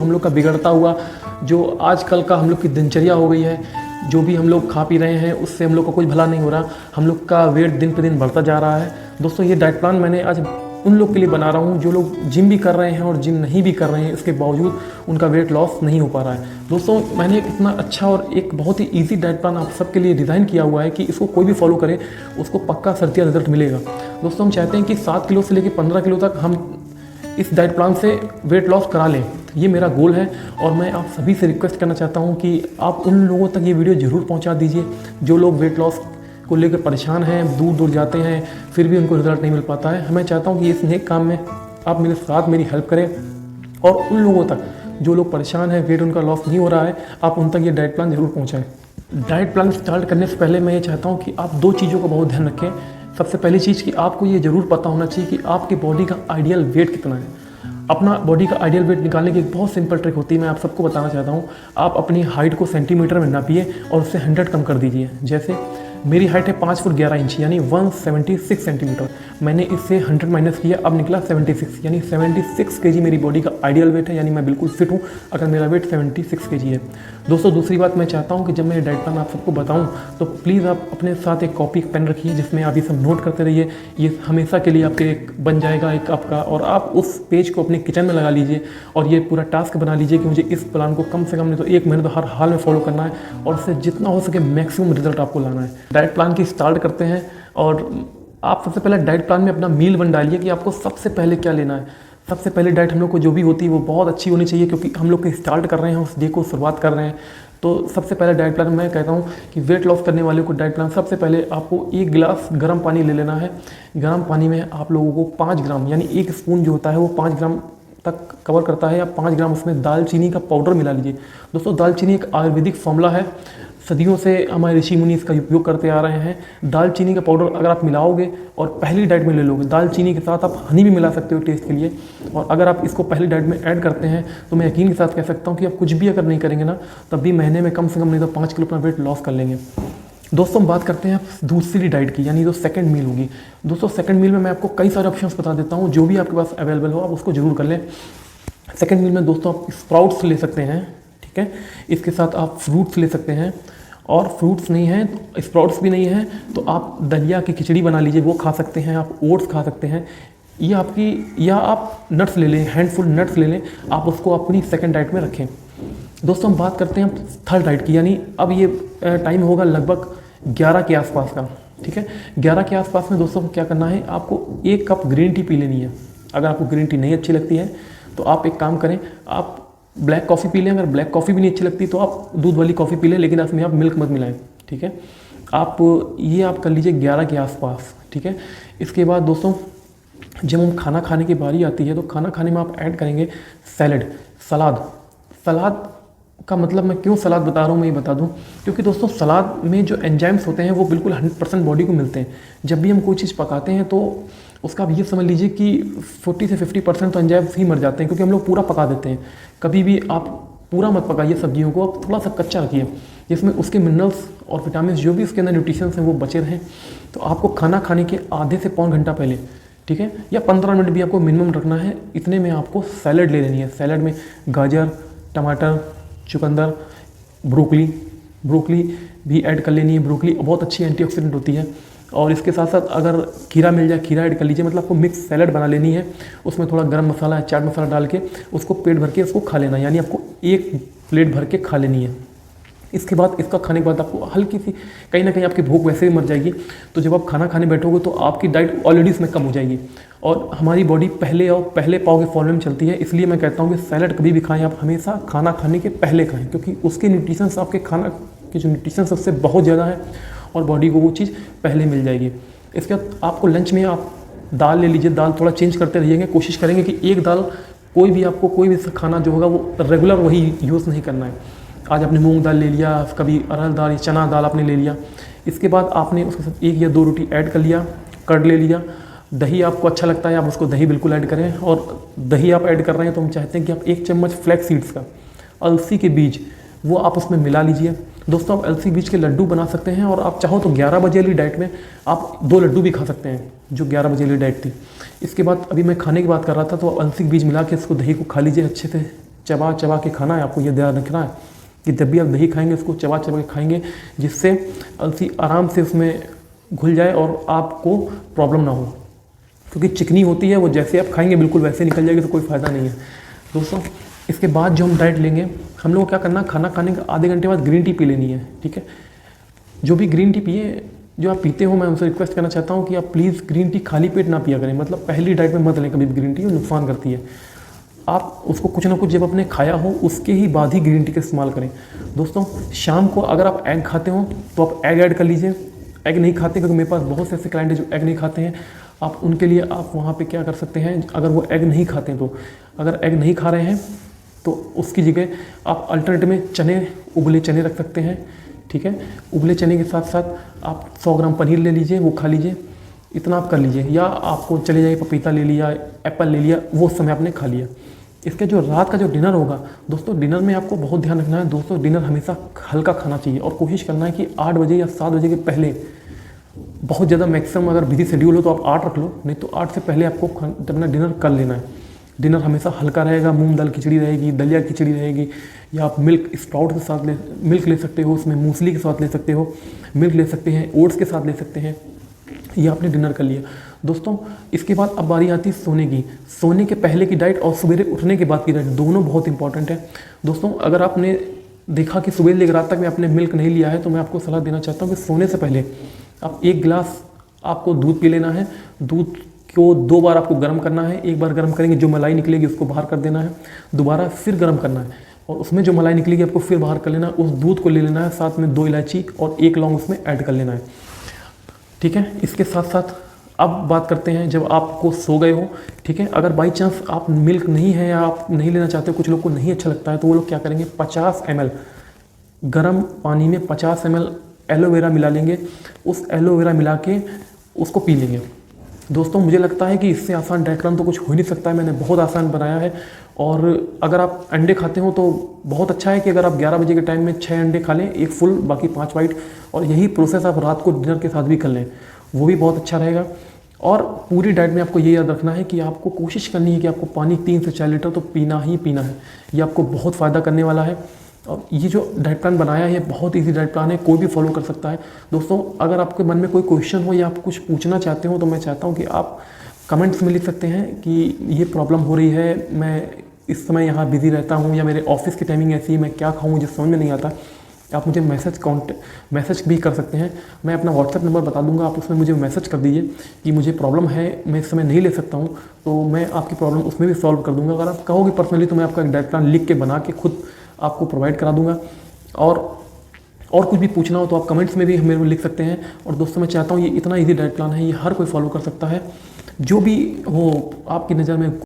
हम लोग का बिगड़ता हुआ जो आजकल का हम लोग की दिनचर्या हो गई है, जो भी हम लोग खा पी रहे हैं उससे हम लोग का कोई भला नहीं हो रहा, हम लोग का वेट दिन पे दिन बढ़ता जा रहा है। दोस्तों ये डाइट प्लान मैंने आज उन लोग के लिए बना रहा हूँ जो लोग जिम भी कर रहे हैं और जिम नहीं भी कर रहे हैं, इसके बावजूद उनका वेट लॉस नहीं हो पा रहा है। दोस्तों मैंने एक इतना अच्छा और एक बहुत ही ईजी डाइट प्लान आप सबके लिए डिज़ाइन किया हुआ है कि इसको कोई भी फॉलो करे उसको पक्का सर्तिया रिजल्ट मिलेगा। दोस्तों हम चाहते हैं कि 7 किलो से लेकर 15 किलो तक हम इस डाइट प्लान से वेट लॉस करा लें, ये मेरा गोल है। और मैं आप सभी से रिक्वेस्ट करना चाहता हूँ कि आप उन लोगों तक ये वीडियो ज़रूर पहुँचा दीजिए जो लोग वेट लॉस को लेकर परेशान हैं, दूर दूर जाते हैं फिर भी उनको रिजल्ट नहीं मिल पाता है। मैं चाहता हूँ कि इस नेक काम में आप मेरे साथ मेरी हेल्प करें और उन लोगों तक जो लोग परेशान हैं, वेट उनका लॉस नहीं हो रहा है, आप उन तक ये डाइट प्लान ज़रूर पहुँचाएँ। डाइट प्लान स्टार्ट करने से पहले मैं ये चाहता हूँ कि आप 2 चीज़ों का बहुत ध्यान रखें। सबसे पहली चीज़ कि आपको ये ज़रूर पता होना चाहिए कि आपकी बॉडी का आइडियल वेट कितना है। अपना बॉडी का आइडियल वेट निकालने की एक बहुत सिंपल ट्रिक होती है, मैं आप सबको बताना चाहता हूँ। आप अपनी हाइट को सेंटीमीटर में नापिए और उससे 100 कम कर दीजिए। जैसे मेरी हाइट है 5 फुट 11 इंच यानी 176 सेंटीमीटर, मैंने इससे 100 माइनस किया, अब निकला 76 यानी 76 केजी मेरी बॉडी का आइडियल वेट है, यानी मैं बिल्कुल फिट हूँ अगर मेरा वेट 76 केजी है। दोस्तों दूसरी बात मैं चाहता हूँ कि जब मैं डाइट प्लान आप सबको बताऊँ तो प्लीज़ आप अपने साथ एक कॉपी पेन रखिए जिसमें आप ये सब नोट करते रहिए। ये हमेशा के लिए आपके एक बन जाएगा एक आपका, और आप उस पेज को अपने किचन में लगा लीजिए और ये पूरा टास्क बना लीजिए कि मुझे इस प्लान को कम से कम नहीं तो 1 महीने तो हर हाल में फॉलो करना है और उससे जितना हो सके मैक्सिमम रिजल्ट आपको लाना है। डाइट प्लान की स्टार्ट करते हैं और आप सबसे पहले डाइट प्लान में अपना मील वन डालिए कि आपको सबसे पहले क्या लेना है। सबसे पहले डाइट हम लोग को जो भी होती है वो बहुत अच्छी होनी चाहिए क्योंकि हम लोग स्टार्ट कर रहे हैं, उस डे को शुरुआत कर रहे हैं। तो सबसे पहले डाइट प्लान मैं कहता हूँ कि वेट लॉस करने वाले को डाइट प्लान सबसे पहले आपको 1 गिलास गर्म पानी ले लेना है। गर्म पानी में आप लोगों को 5 ग्राम यानी 1 स्पून जो होता है वो 5 ग्राम तक कवर करता है, या 5 ग्राम उसमें दालचीनी का पाउडर मिला लीजिए। दोस्तों दालचीनी एक आयुर्वेदिक फॉर्मूला है, सदियों से हमारे ऋषि मुनि इसका उपयोग करते आ रहे हैं। दालचीनी का पाउडर अगर आप मिलाओगे और पहली डाइट में ले लोगे, दालचीनी के साथ आप हनी भी मिला सकते हो टेस्ट के लिए, और अगर आप इसको पहली डाइट में ऐड करते हैं तो मैं यकीन के साथ कह सकता हूँ कि आप कुछ भी अगर नहीं करेंगे ना तब भी महीने में कम से कम नहीं तो 5 किलो अपना वेट लॉस कर लेंगे। दोस्तों हम बात करते हैं दूसरी डाइट की, यानी जो सेकंड मील होगी। दोस्तों सेकंड मील में मैं आपको कई सारे ऑप्शंस बता देता हूँ, जो भी आपके पास अवेलेबल हो आप उसको जरूर कर लें। सेकंड मील में दोस्तों आप स्प्राउट्स ले सकते हैं, ठीक है, इसके साथ आप फ्रूट्स ले सकते हैं, और फ्रूट्स नहीं है तो स्प्राउट्स भी नहीं है तो आप दलिया की खिचड़ी बना लीजिए, वो खा सकते हैं। आप ओट्स खा सकते हैं, या आप नट्स ले लें, हैंडफुल नट्स ले लें, आप उसको अपनी सेकंड डाइट में रखें। दोस्तों हम बात करते हैं थर्ड डाइट की, यानी अब ये टाइम होगा लगभग 11 के आसपास का, ठीक है। 11 के आसपास में दोस्तों क्या करना है, आपको 1 कप ग्रीन टी पी लेनी है। अगर आपको ग्रीन टी नहीं अच्छी लगती है तो आप एक काम करें, आप ब्लैक कॉफ़ी पी लें। अगर ब्लैक कॉफ़ी भी नहीं अच्छी लगती तो आप दूध वाली कॉफ़ी पी लें, लेकिन उसमें आप मिल्क मत मिलाएं, ठीक है। आप कर लीजिए 11 के आसपास, ठीक है। इसके बाद दोस्तों जब हम खाना खाने की बारी आती है तो खाना खाने में आप ऐड करेंगे सलाद। सलाद का मतलब मैं क्यों सलाद बता रहा हूँ मैं ये बता दूँ, क्योंकि दोस्तों सलाद में जो एंजाइम्स होते हैं वो बिल्कुल 100% बॉडी को मिलते हैं। जब भी हम कोई चीज़ पकाते हैं तो उसका आप ये समझ लीजिए कि 40 से 50% तो एंजाइम्स ही मर जाते हैं, क्योंकि हम लोग पूरा पका देते हैं। कभी भी आप पूरा मत पकाइए सब्जियों को, आप थोड़ा सा कच्चा रखिए जिसमें उसके मिनरल्स और विटामिन जो भी उसके अंदर न्यूट्रिशंस हैं वो बचे रहें। तो आपको खाना खाने के आधे से पौन घंटा पहले, ठीक है, या 15 मिनट भी आपको मिनिमम रखना है, इतने में आपको सैलड ले लेनी है। सैलड में गाजर, टमाटर, चुकंदर, ब्रोकली भी ऐड कर लेनी है। ब्रोकली बहुत अच्छी एंटीऑक्सीडेंट होती है। और इसके साथ साथ अगर खीरा मिल जाए, खीरा ऐड कर लीजिए। मतलब आपको मिक्स सैलड बना लेनी है, उसमें थोड़ा गरम मसाला या चाट मसाला डाल के उसको पेट भर के उसको खा लेना, यानी आपको 1 प्लेट भर के खा लेनी है। इसके बाद इसका खाने के बाद आपको हल्की सी कहीं ना कहीं आपकी भूख वैसे ही मर जाएगी। तो जब आप खाना खाने बैठोगे तो आपकी डाइट ऑलरेडी इसमें कम हो जाएगी, और हमारी बॉडी पहले पाव के फॉर्म में चलती है। इसलिए मैं कहता हूँ कि सैलड कभी भी खाएं आप हमेशा खाना खाने के पहले खाएं, क्योंकि उसके न्यूट्रिशंस आपके खाना के जो न्यूट्रिशंस उससे बहुत ज़्यादा है और बॉडी को वो चीज़ पहले मिल जाएगी। इसके बाद आपको लंच में आप दाल ले लीजिए। दाल थोड़ा चेंज करते रहिएगा, कोशिश करेंगे कि एक दाल कोई भी खाना जो होगा वो रेगुलर वही यूज़ नहीं करना है। आज आपने मूंग दाल ले लिया, कभी अरहर दाल या चना दाल आपने ले लिया। इसके बाद आपने उसके साथ 1 या 2 रोटी ऐड कर लिया, कर्ड ले लिया। दही आपको अच्छा लगता है आप उसको दही बिल्कुल ऐड करें, और दही आप ऐड कर रहे हैं तो हम चाहते हैं कि आप 1 चम्मच फ्लैक्स सीड्स का, अलसी के बीज, वो आप उसमें मिला लीजिए। दोस्तों आप अलसी बीज के लड्डू बना सकते हैं, और आप चाहो तो 11 बजे वाली डाइट में आप 2 लड्डू भी खा सकते हैं, जो 11 बजे वाली डाइट थी। इसके बाद अभी मैं खाने की बात कर रहा था, तो अलसी के बीज मिला के इसको दही को खा लीजिए अच्छे से चबा चबा के खाना है, आपको ये ध्यान रखना है कि जब भी आप दही खाएंगे उसको चबा चबा के खाएंगे, जिससे अलसी आराम से उसमें घुल जाए और आपको प्रॉब्लम ना हो, क्योंकि चिकनी होती है वो, जैसे आप खाएंगे बिल्कुल वैसे निकल जाएगी, तो कोई फ़ायदा नहीं है दोस्तों। इसके बाद जो हम डाइट लेंगे, हम लोग को क्या करना, खाना खाने के आधे घंटे बाद ग्रीन टी पी लेनी है, ठीक है। जो भी ग्रीन टी पिए, जो आप पीते हो, मैं उनसे रिक्वेस्ट करना चाहता हूँ कि आप प्लीज़ ग्रीन टी खाली पेट ना पिया करें, मतलब पहली डाइट में मत लें कभी भी ग्रीन टी, वो नुकसान करती है। आप उसको कुछ ना कुछ जब आपने खाया हो उसके ही बाद ही ग्रीन टी का इस्तेमाल करें दोस्तों। शाम को अगर आप एग खाते हो तो आप एग ऐड कर लीजिए। एग नहीं खाते, क्योंकि मेरे पास बहुत से ऐसे क्लाइंट हैं जो एग नहीं खाते हैं, आप उनके लिए आप वहाँ पे क्या कर सकते हैं, अगर वो एग नहीं खाते हैं तो, अगर एग नहीं खा रहे हैं तो उसकी जगह आप अल्टरनेट में चने, उबले चने रख सकते हैं, ठीक है। उबले चने के साथ साथ आप 100 ग्राम पनीर ले लीजिए, वो खा लीजिए, इतना आप कर लीजिए। या आपको चले जाइए, पपीता ले लिया, एप्पल ले लिया, वो समय आपने खा लिया। इसके जो रात का जो डिनर होगा दोस्तों, डिनर में आपको बहुत ध्यान रखना है दोस्तों, डिनर हमेशा हल्का खाना चाहिए और कोशिश करना है कि 8 बजे या 7 बजे के पहले, बहुत ज़्यादा मैक्सिमम अगर बिजी शेड्यूल हो तो आप 8 रख लो, नहीं तो 8 से पहले आपको अपना डिनर कर लेना है। डिनर हमेशा हल्का रहेगा, मूंग दाल खिचड़ी रहेगी, दलिया खिचड़ी रहेगी, या आप मिल्क स्प्राउट के साथ मिल्क ले सकते हो, उसमें मूसली के साथ ले सकते हो, मिल्क ले सकते हैं, ओट्स के साथ ले सकते हैं। ये आपने डिनर कर लिया दोस्तों। इसके बाद अब बारी आती है सोने की। सोने के पहले की डाइट और सवेरे उठने के बाद की डाइट, दोनों बहुत इंपॉर्टेंट है दोस्तों। अगर आपने देखा कि सुबह लेकर रात तक में आपने मिल्क नहीं लिया है, तो मैं आपको सलाह देना चाहता हूँ कि सोने से पहले आप 1 गिलास आपको दूध पी लेना है। दूध को 2 बार आपको गर्म करना है, एक बार गर्म करेंगे, जो मलाई निकलेगी उसको बाहर कर देना है, दोबारा फिर गर्म करना है, और उसमें जो मलाई निकलेगी आपको फिर बाहर कर लेना है। उस दूध को ले लेना है, साथ में 2 इलायची और 1 लौंग उसमें ऐड कर लेना है, ठीक है। इसके साथ साथ अब बात करते हैं जब आपको सो गए हो, ठीक है। अगर बाई चांस आप मिल्क नहीं है या आप नहीं लेना चाहते, कुछ लोग को नहीं अच्छा लगता है, तो वो लोग क्या करेंगे, 50 ml गर्म पानी में 50 ml एलोवेरा मिला लेंगे, उस एलोवेरा मिला के उसको पी लेंगे दोस्तों। मुझे लगता है कि इससे आसान डाइट प्लान तो कुछ हो ही नहीं सकता है, मैंने बहुत आसान बनाया है। और अगर आप अंडे खाते हो तो बहुत अच्छा है कि अगर आप 11 बजे के टाइम में 6 अंडे खा लें, 1 फुल बाकी 5 वाइट, और यही प्रोसेस आप रात को डिनर के साथ भी कर लें, वो भी बहुत अच्छा रहेगा। और पूरी डाइट में आपको ये याद रखना है कि आपको कोशिश करनी है कि आपको पानी 3 से 4 लीटर तो पीना ही पीना है। ये आपको बहुत फ़ायदा करने वाला है। और ये जो डाइट प्लान बनाया है, ये बहुत इजी डाइट प्लान है, कोई भी फॉलो कर सकता है दोस्तों। अगर आपके मन में कोई क्वेश्चन हो या आप कुछ पूछना चाहते हो, तो मैं चाहता हूँ कि आप कमेंट्स में लिख सकते हैं कि ये प्रॉब्लम हो रही है, मैं इस समय यहाँ बिजी रहता हूँ, या मेरे ऑफिस की टाइमिंग ऐसी है, मैं क्या खाऊँ मुझे समझ में नहीं आता। आप मुझे मैसेज भी कर सकते हैं, मैं अपना व्हाट्सएप नंबर बता दूंगा, आप उसमें मुझे मैसेज कर दीजिए कि मुझे प्रॉब्लम है, मैं इस समय नहीं ले सकता हूँ, तो मैं आपकी प्रॉब्लम उसमें भी सॉल्व कर दूंगा। अगर आप कहोगे पर्सनली, तो मैं आपका एक डाइट प्लान लिख के बना के खुद आपको प्रोवाइड करा दूंगा। और कुछ भी पूछना हो तो आप कमेंट्स में भी मेरे को लिख सकते हैं। और दोस्तों, मैं चाहता हूँ ये इतना इजी डाइट प्लान है, ये हर कोई फॉलो कर सकता है, जो भी हो आपकी नज़र में